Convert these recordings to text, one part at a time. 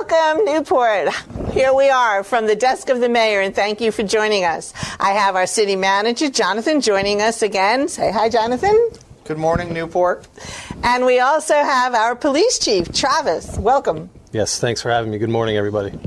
Welcome, Newport. Here we are from the desk of the mayor, and thank you for joining us. I have our city manager, Jonathan, joining us again. Say hi, Jonathan. Good morning, Newport. And we also have our police chief, Travis. Welcome. Yes, thanks for having me. Good morning, everybody.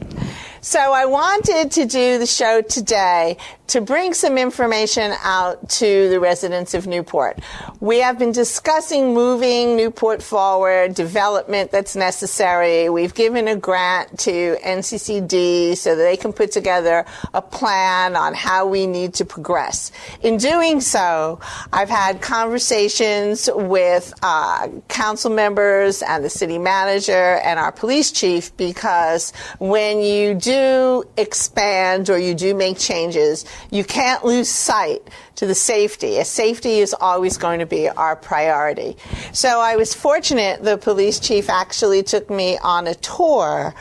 So I wanted to do the show today to bring some information out to the residents of Newport. We have been discussing moving Newport forward, development that's necessary. We've given a grant to NCCD so that they can put together a plan on how we need to progress. In doing so, I've had conversations with council members and the city manager and our police chief, because when you do expand or you do make changes, you can't lose sight to the safety. Safety is always going to be our priority. So I was fortunate the police chief actually took me on a tour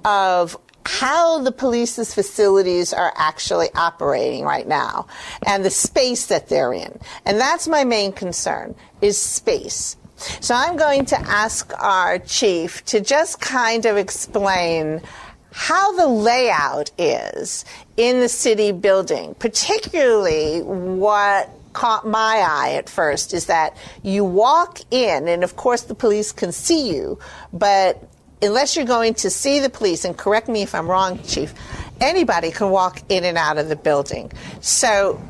of how the police's facilities are actually operating right now and the space that they're in. And that's my main concern, is space. So I'm going to ask our chief to just kind of explain how the layout is in the city building. Particularly what caught my eye at first is that you walk in, and of course the police can see you, but unless you're going to see the police, and correct me if I'm wrong, Chief, anybody can walk in and out of the building. So,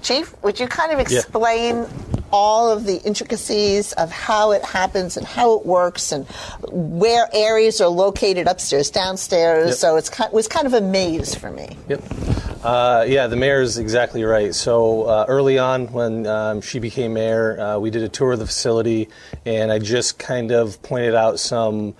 Chief, would you kind of explain all of the intricacies of how it happens and how it works and where areas are located upstairs, downstairs? Yep. So it was kind of a maze for me. Yep. Yeah, the mayor is exactly right. So early on when she became mayor, we did a tour of the facility, and I just kind of pointed out some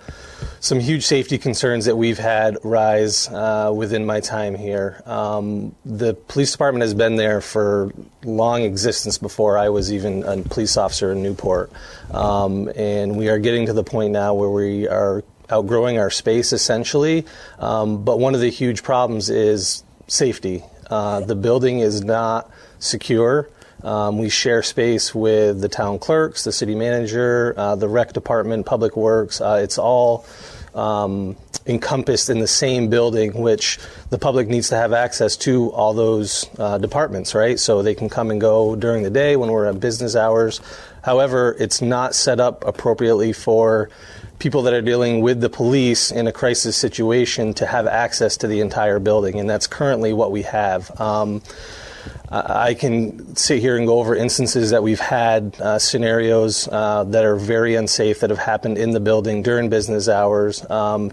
huge safety concerns that we've had rise within my time here. The police department has been there for long existence before I was even a police officer in Newport. And we are getting to the point now where we are outgrowing our space, essentially. But one of the huge problems is safety. The building is not secure. We share space with the town clerks, the city manager, the rec department, public works. It's all encompassed in the same building, which the public needs to have access to all those departments, right? So they can come and go during the day when we're at business hours. However, it's not set up appropriately for people that are dealing with the police in a crisis situation to have access to the entire building, and that's currently what we have. I can sit here and go over instances that we've had, scenarios that are very unsafe that have happened in the building during business hours.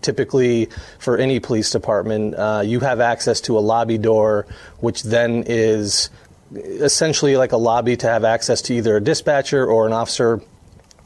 Typically, for any police department, you have access to a lobby door, which then is essentially like a lobby to have access to either a dispatcher or an officer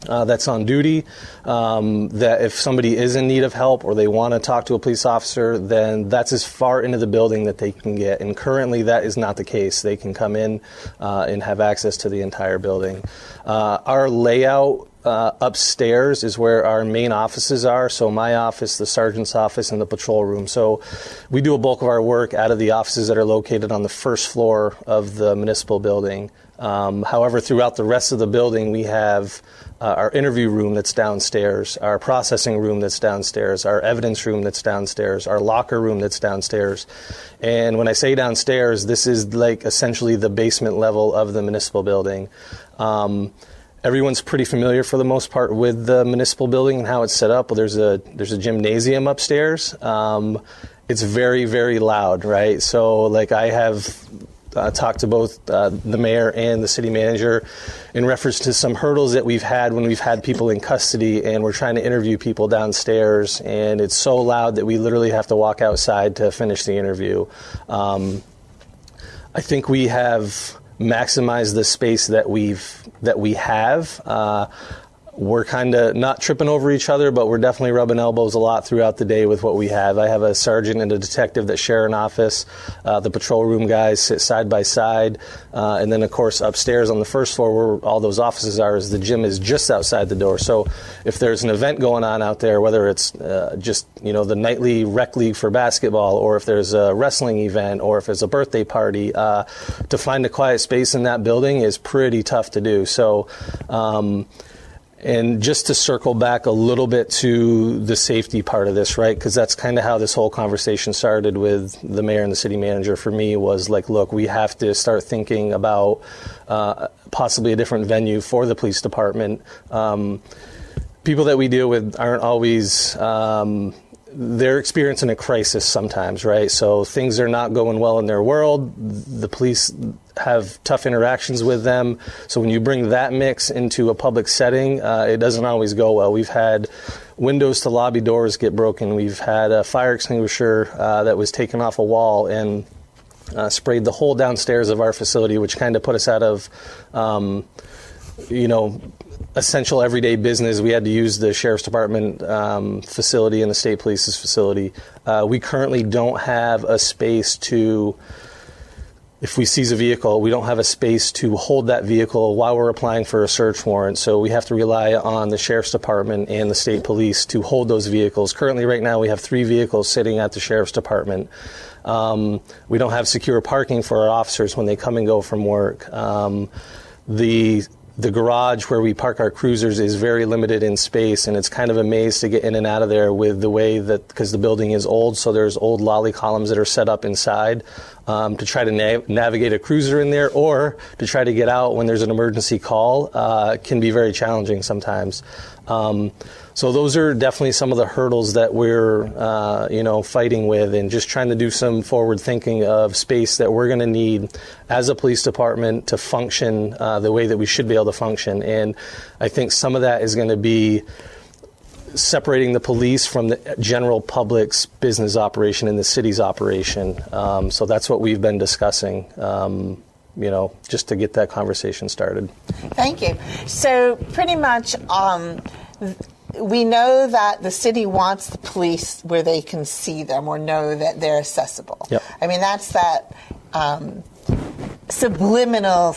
that's on duty, that if somebody is in need of help or they want to talk to a police officer, then that's as far into the building that they can get. And currently that is not the case. They can come in and have access to the entire building. Our layout upstairs is where our main offices are. So my office, the sergeant's office, and the patrol room. So we do a bulk of our work out of the offices that are located on the first floor of the municipal building. However, throughout the rest of the building, we have our interview room that's downstairs, our processing room that's downstairs, our evidence room that's downstairs, our locker room that's downstairs. And when I say downstairs, this is like essentially the basement level of the municipal building. Everyone's pretty familiar for the most part with the municipal building and how it's set up. Well, there's a gymnasium upstairs. It's very, very loud, right? So like I have talked to both the mayor and the city manager in reference to some hurdles that we've had when we've had people in custody and we're trying to interview people downstairs, and it's so loud that we literally have to walk outside to finish the interview. I think we have maximized the space that we have. We're kind of not tripping over each other, but we're definitely rubbing elbows a lot throughout the day with what we have. I have a sergeant and a detective that share an office. The patrol room guys sit side by side. And then, of course, upstairs on the first floor where all those offices are, is the gym is just outside the door. So if there's an event going on out there, whether it's just, the nightly rec league for basketball, or if there's a wrestling event, or if it's a birthday party, to find a quiet space in that building is pretty tough to do. So, And just to circle back a little bit to the safety part of this, right? Because that's kind of how this whole conversation started with the mayor and the city manager for me was like, look, we have to start thinking about possibly a different venue for the police department. People that we deal with aren't always, they're experiencing a crisis sometimes, right? So things are not going well in their world. The police have tough interactions with them. So when you bring that mix into a public setting, it doesn't always go well. We've had windows to lobby doors get broken. We've had a fire extinguisher that was taken off a wall and sprayed the whole downstairs of our facility, which kind of put us out of, essential everyday business. We had to use the sheriff's department facility and the state police's facility. We currently don't have a space to, if we seize a vehicle, we don't have a space to hold that vehicle while we're applying for a search warrant. So we have to rely on the sheriff's department and the state police to hold those vehicles. Currently, right now, we have 3 vehicles sitting at the sheriff's department. We don't have secure parking for our officers when they come and go from work. The garage where we park our cruisers is very limited in space, and it's kind of a maze to get in and out of there with the way that, because the building is old, so there's old lolly columns that are set up inside to try to navigate a cruiser in there, or to try to get out when there's an emergency call can be very challenging sometimes. So those are definitely some of the hurdles that we're, fighting with, and just trying to do some forward thinking of space that we're going to need as a police department to function the way that we should be able to function. And I think some of that is going to be separating the police from the general public's business operation and the city's operation. So that's what we've been discussing. Just to get that conversation started. Thank you. So pretty much we know that the city wants the police where they can see them or know that they're accessible. Yep. I mean, that's that subliminal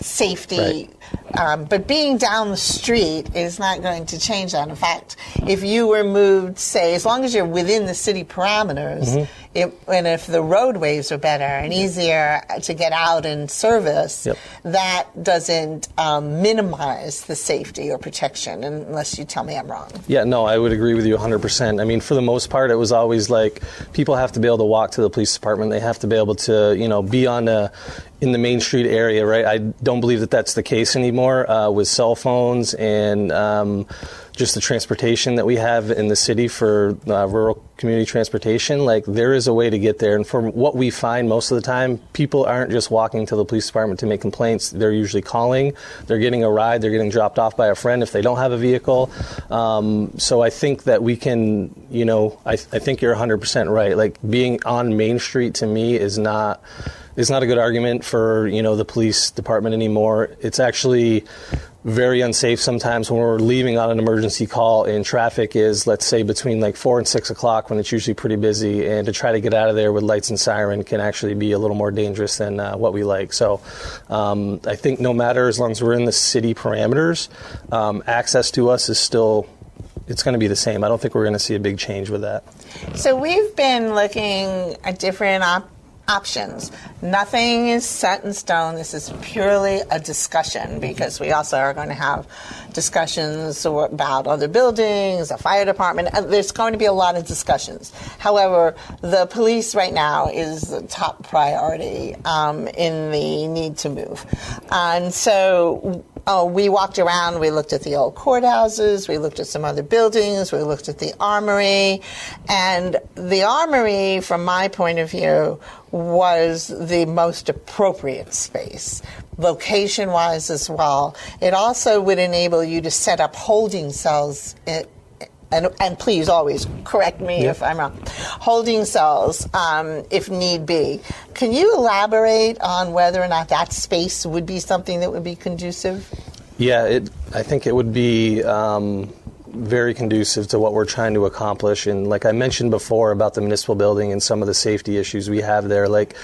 safety. Right. But being down the street is not going to change that. In fact, if you were moved, say, as long as you're within the city parameters, and if the roadways are better and easier to get out and service, that doesn't minimize the safety or protection, unless you tell me I'm wrong. Yeah, no, I would agree with you 100%. I mean, for the most part, it was always like people have to be able to walk to the police department. They have to be able to, be in the Main Street area, right? I don't believe that that's the case anymore with cell phones and just the transportation that we have in the city for rural community transportation. Like, there is a way to get there. And from what we find most of the time, people aren't just walking to the police department to make complaints. They're usually calling. They're getting a ride. They're getting dropped off by a friend if they don't have a vehicle. So I think that we can, I think you're 100% right. Like, being on Main Street to me is not a good argument for, the police department anymore. It's actually very unsafe sometimes when we're leaving on an emergency call and traffic is, let's say, between like 4 and 6 o'clock when it's usually pretty busy, and to try to get out of there with lights and siren can actually be a little more dangerous than what we like. So I think no matter, as long as we're in the city parameters, access to us is still, it's going to be the same. I don't think we're going to see a big change with that. So we've been looking at different options. Nothing is set in stone. This is purely a discussion, because we also are going to have discussions about other buildings, the fire department. There's going to be a lot of discussions. However, the police right now is the top priority in the need to move. And so we walked around, we looked at the old courthouses, we looked at some other buildings, we looked at the armory. And the armory, from my point of view, was the most appropriate space, location-wise as well. It also would enable you to set up holding cells, and please always correct me if I'm wrong, holding cells if need be. Can you elaborate on whether or not that space would be something that would be conducive? Yeah, I think it would be very conducive to what we're trying to accomplish. And like I mentioned before about the municipal building and some of the safety issues we have there, like,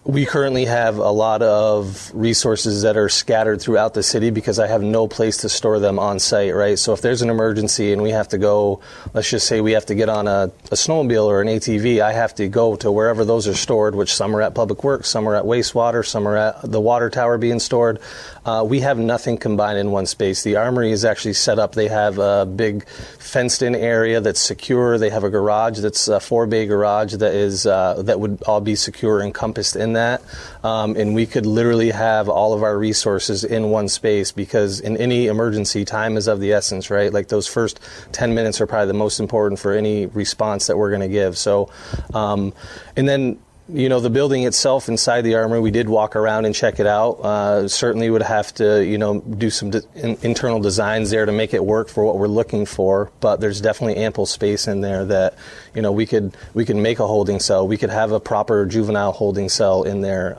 We currently have a lot of resources that are scattered throughout the city because I have no place to store them on site, right? So if there's an emergency and we have to go, let's just say we have to get on a snowmobile or an ATV, I have to go to wherever those are stored, which some are at Public Works, some are at wastewater, some are at the water tower being stored. We have nothing combined in one space. The armory is actually set up. They have a big fenced-in area that's secure. They have a garage that's a 4-bay garage that would all be secure, encompassed in that. And we could literally have all of our resources in one space because in any emergency, time is of the essence, right? Like those first 10 minutes are probably the most important for any response that we're going to give. So, and then, you know, the building itself inside the armory, we did walk around and check it out. Certainly would have to, you know, do some internal designs there to make it work for what we're looking for. But there's definitely ample space in there that, you know, we could make a holding cell. We could have a proper juvenile holding cell in there.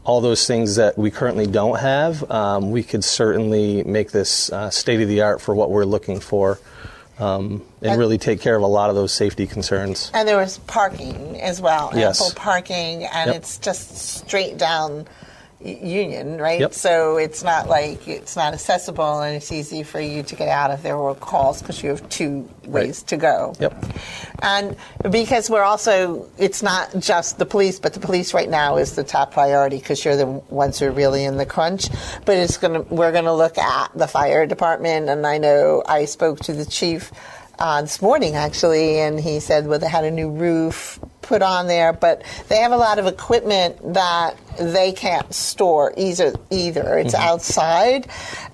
All those things that we currently don't have, we could certainly make this state of the art for what we're looking for. And really take care of a lot of those safety concerns. And there was parking as well, yes. Ample parking, and it's just straight down Union, right? Yep. So it's not like it's not accessible, and it's easy for you to get out if there were calls because you have two ways to go. Yep. And because we're also, it's not just the police, but the police right now is the top priority because you're the ones who are really in the crunch. But we're going to look at the fire department, and I know I spoke to the chief this morning actually, and he said, well, they had a new roof put on there, but they have a lot of equipment that they can't store either. It's outside.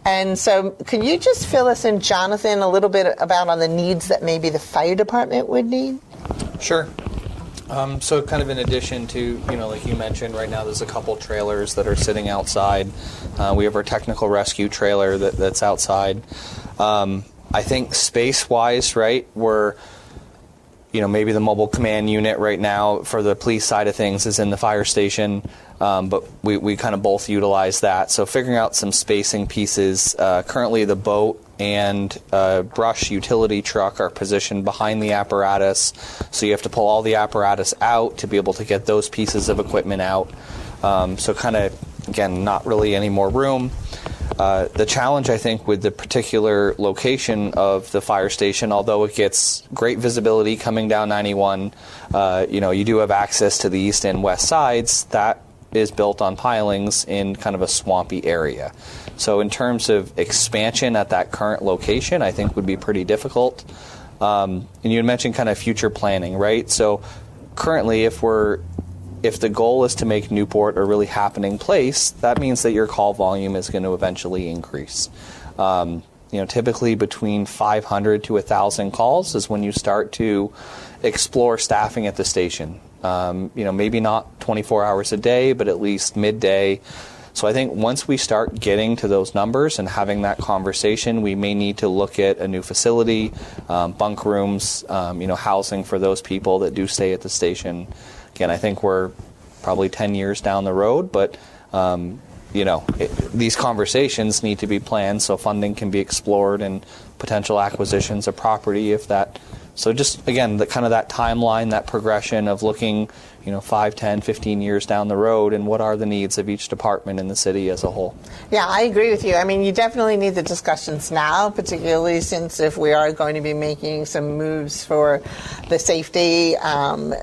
And so can you just fill us in, Jonathan, a little bit about on the needs that maybe the fire department would need? Sure. So kind of in addition to, you know, like you mentioned, right now there's a couple trailers that are sitting outside. We have our technical rescue trailer that's outside. I think space-wise, right, we're, you know, maybe the mobile command unit right now for the police side of things is in the fire station, but we kind of both utilize that. So figuring out some spacing pieces. Currently the boat and brush utility truck are positioned behind the apparatus, so you have to pull all the apparatus out to be able to get those pieces of equipment out. So kind of, again, not really any more room. The challenge, I think, with the particular location of the fire station, although it gets great visibility coming down 91, you know, you do have access to the east and west sides. That is built on pilings in kind of a swampy area. So in terms of expansion at that current location, I think would be pretty difficult. And you had mentioned kind of future planning, right? So currently, if the goal is to make Newport a really happening place, that means that your call volume is going to eventually increase. You know, typically between 500 to 1,000 calls is when you start to explore staffing at the station. You know, maybe not 24 hours a day, but at least midday. So I think once we start getting to those numbers and having that conversation, we may need to look at a new facility, bunk rooms, you know, housing for those people that do stay at the station. Again, I think we're probably 10 years down the road, but you know, these conversations need to be planned so funding can be explored and potential acquisitions of property if that. So just, again, the kind of that timeline, that progression of looking, you know, 5, 10, 15 years down the road and what are the needs of each department in the city as a whole. Yeah, I agree with you. I mean, you definitely need the discussions now, particularly since if we are going to be making some moves for the safety,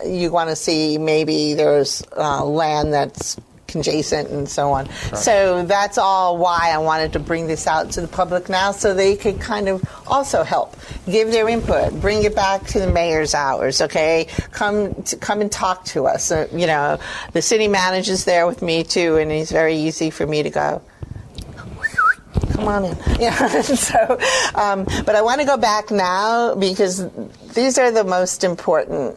you want to see maybe there's land that's adjacent and so on. Right. So that's all why I wanted to bring this out to the public now so they could kind of also help, give their input, bring it back to the mayor's hours, okay? Come and talk to us. You know, the city manager's there with me too, and it's very easy for me to go, come on in. Yeah. So, but I want to go back now because these are the most important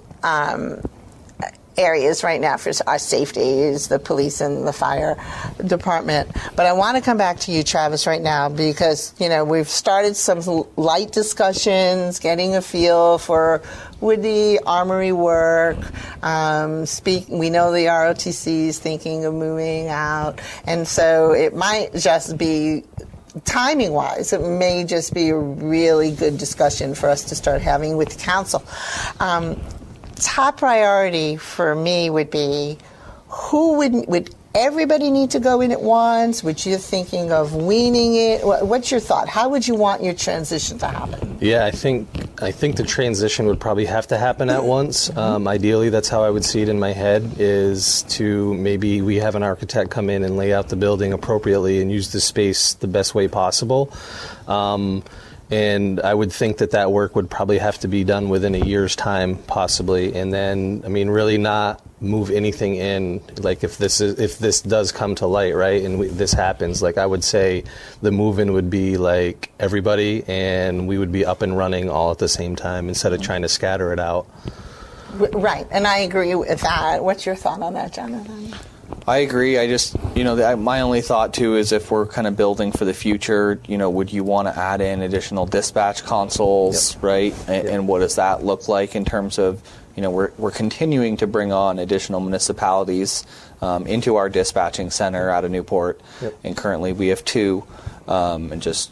areas right now for our safety is the police and the fire department. But I want to come back to you, Travis, right now because, you know, we've started some light discussions, getting a feel for would the armory work. We know the ROTC is thinking of moving out. And so it might just be timing-wise, it may just be a really good discussion for us to start having with the council. Top priority for me would be who would everybody need to go in at once? Would you thinking of weaning it? What's your thought? How would you want your transition to happen? Yeah, I think the transition would probably have to happen at once. Ideally, that's how I would see it in my head, is to maybe we have an architect come in and lay out the building appropriately and use the space the best way possible. And I would think that work would probably have to be done within a year's time, possibly. And then, I mean, really not move anything in, like if this does come to light, right, and this happens, like I would say the move-in would be like everybody, and we would be up and running all at the same time instead of trying to scatter it out. Right, and I agree with that. What's your thought on that, Jonathan? I agree. I just, my only thought too is if we're kind of building for the future, would you want to add in additional dispatch consoles, yep. right? And what does that look like in terms of, we're continuing to bring on additional municipalities into our dispatching center out of Newport, yep. and currently we have 2, and just,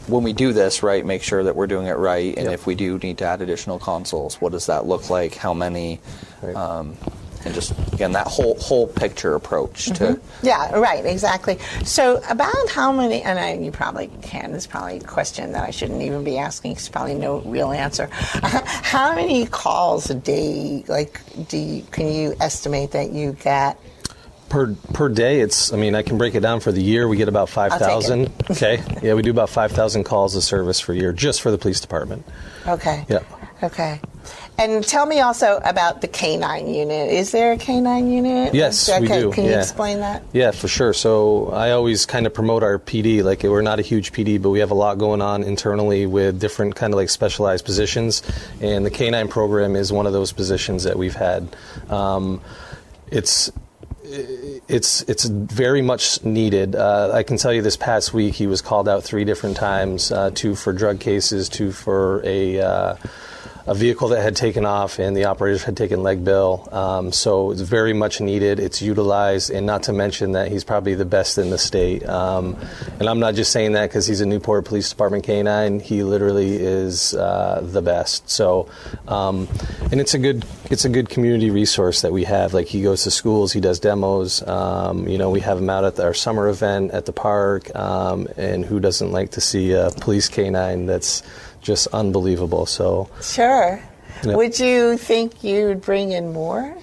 when we do this, right, make sure that we're doing it right, and yep. if we do need to add additional consoles, what does that look like? How many? Right. And just, again, that whole picture approach to... Yeah, right, exactly. So about how many, and you probably can, this is probably a question that I shouldn't even be asking, because probably no real answer. How many calls a day, can you estimate that you get? Per day, I can break it down for the year. We get about 5,000. Okay. Yeah, we do about 5,000 calls of service for a year, just for the police department. Okay. Yeah. Okay. And tell me also about the K-9 unit. Is there a K-9 unit? Yes, we do. Can you explain that? Yeah, for sure. So I always kind of promote our PD. Like, we're not a huge PD, but we have a lot going on internally with different kind of like specialized positions. And the K-9 program is one of those positions that we've had. It's very much needed. I can tell you this past week he was called out 3 different times, 2 for drug cases, 2 for a vehicle that had taken off and the operators had taken leg bill. So it's very much needed. It's utilized, and not to mention that he's probably the best in the state. And I'm not just saying that because he's a Newport Police Department K-9. He literally is the best. So, and it's a good community resource that we have. Like, he goes to schools, he does demos. We have him out at our summer event at the park. And who doesn't like to see a police K-9 that's just unbelievable? So sure. Yeah. Would you think you'd bring in more?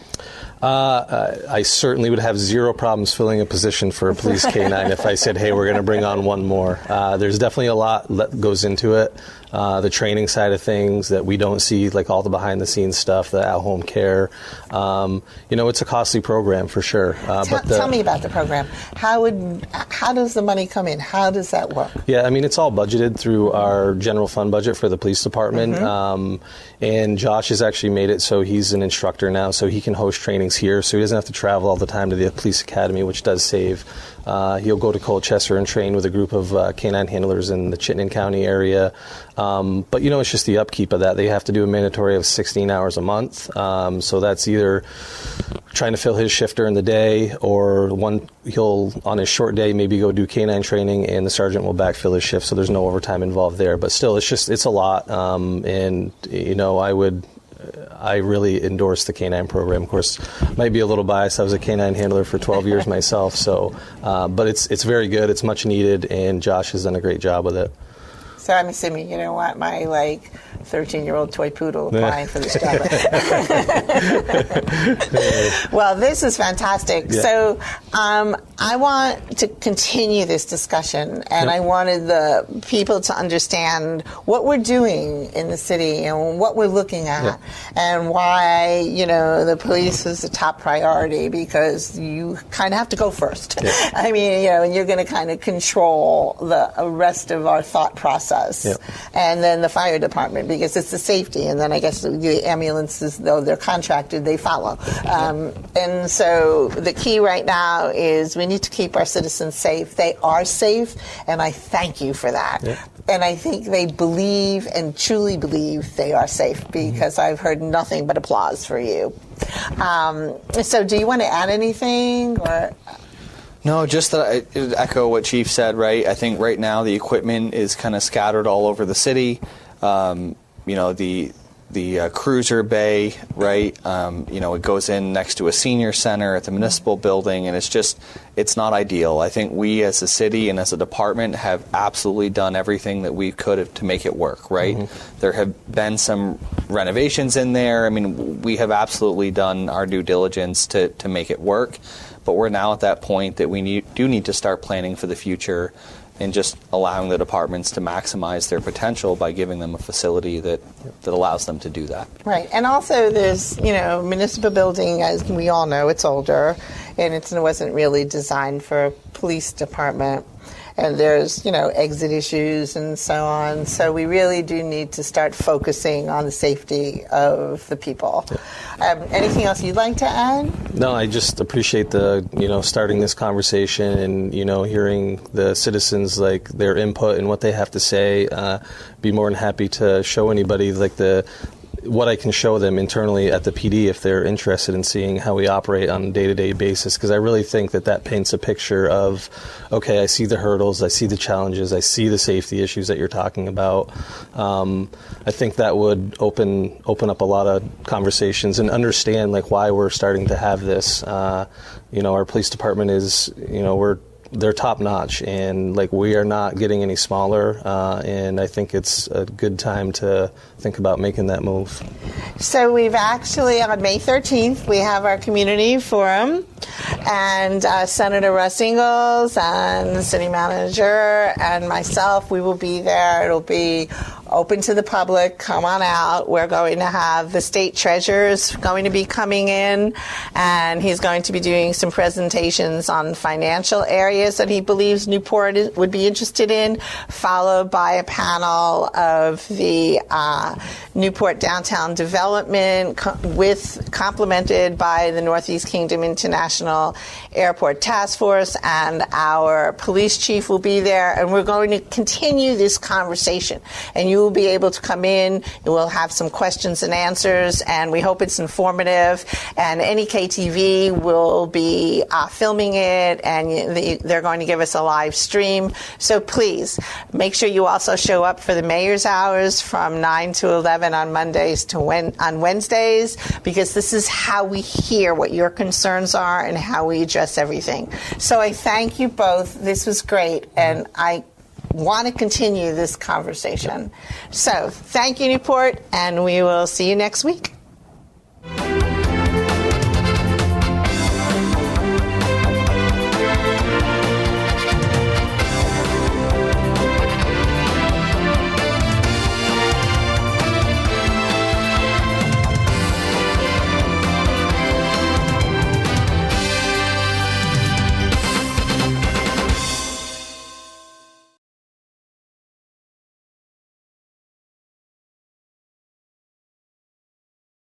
I certainly would have 0 problems filling a position for a police K-9 if I said, hey, we're going to bring on 1 more. There's definitely a lot that goes into it. The training side of things that we don't see, like all the behind-the-scenes stuff, the at-home care. It's a costly program for sure. Tell me about the program. How does the money come in? How does that work? Yeah, it's all budgeted through our general fund budget for the police department. And Josh has actually made it so he's an instructor now, so he can host trainings here, so he doesn't have to travel all the time to the police academy, which does save. He'll go to Colchester and train with a group of K-9 handlers in the Chittenden County area. But it's just the upkeep of that. They have to do a mandatory of 16 hours a month. So that's either trying to fill his shift during the day, or he'll, on his short day, maybe go do K-9 training, and the sergeant will backfill his shift, so there's no overtime involved there. But still, it's a lot. And, I really endorse the K-9 program. Of course, might be a little biased. I was a K-9 handler for 12 years myself. So, but it's very good. It's much needed, and Josh has done a great job with it. So I'm assuming you don't want my 13-year-old toy poodle applying for this job. Well, this is fantastic. Yeah. So I want to continue this discussion, and I wanted the people to understand what we're doing in the city and what we're looking at, and why the police is the top priority, because you kind of have to go first. Yeah. And you're going to kind of control the rest of our thought process. And then the fire department, because it's the safety, and then I guess the ambulances, though they're contracted, they follow. And so the key right now is we need to keep our citizens safe. They are safe, and I thank you for that. Yeah. And I think they believe and truly believe they are safe, because I've heard nothing but applause for you. So do you want to add anything, or... No, just that I echo what Chief said, right? I think right now the equipment is kind of scattered all over the city. The the cruiser bay, right? It goes in next to a senior center at the municipal building, and it's not ideal. I think we as a city and as a department have absolutely done everything that we could have to make it work, right? Mm-hmm. There have been some renovations in there. I mean, we have absolutely done our due diligence to make it work, but we're now at that point that we do need to start planning for the future and just allowing the departments to maximize their potential by giving them a facility that allows them to do that. Right, and also there's, municipal building, as we all know, it's older, and it wasn't really designed for a police department. And there's, exit issues and so on. So we really do need to start focusing on the safety of the people. Anything else you'd like to add? No, I just appreciate starting this conversation and, hearing the citizens, like, their input and what they have to say. Be more than happy to show anybody, what I can show them internally at the PD if they're interested in seeing how we operate on a day-to-day basis, because I really think that paints a picture of, okay, I see the hurdles, I see the challenges, I see the safety issues that you're talking about. I think that would open up a lot of conversations and understand why we're starting to have this. Our police department is, they're top notch, and we are not getting any smaller, and I think it's a good time to think about making that move. So we've actually, on May 13th, we have our community forum, and Senator Russ Ingalls and the city manager and myself, we will be there. It'll be open to the public. Come on out. We're going to have the state treasurer's going to be coming in, and he's going to be doing some presentations on financial areas that he believes Newport would be interested in, followed by a panel of the Newport Downtown Development, complemented by the Northeast Kingdom International Airport Task Force, and our police chief will be there, and we're going to continue this conversation. And you will be able to come in, and we'll have some questions and answers, and we hope it's informative. And NEK-TV will be filming it, and they're going to give us a live stream. So please, make sure you also show up for the mayor's hours from 9 to 11 on Mondays to on Wednesdays, because this is how we hear what your concerns are and how we address everything. So I thank you both. This was great, and I want to continue this conversation. So thank you, Newport, and we will see you next week.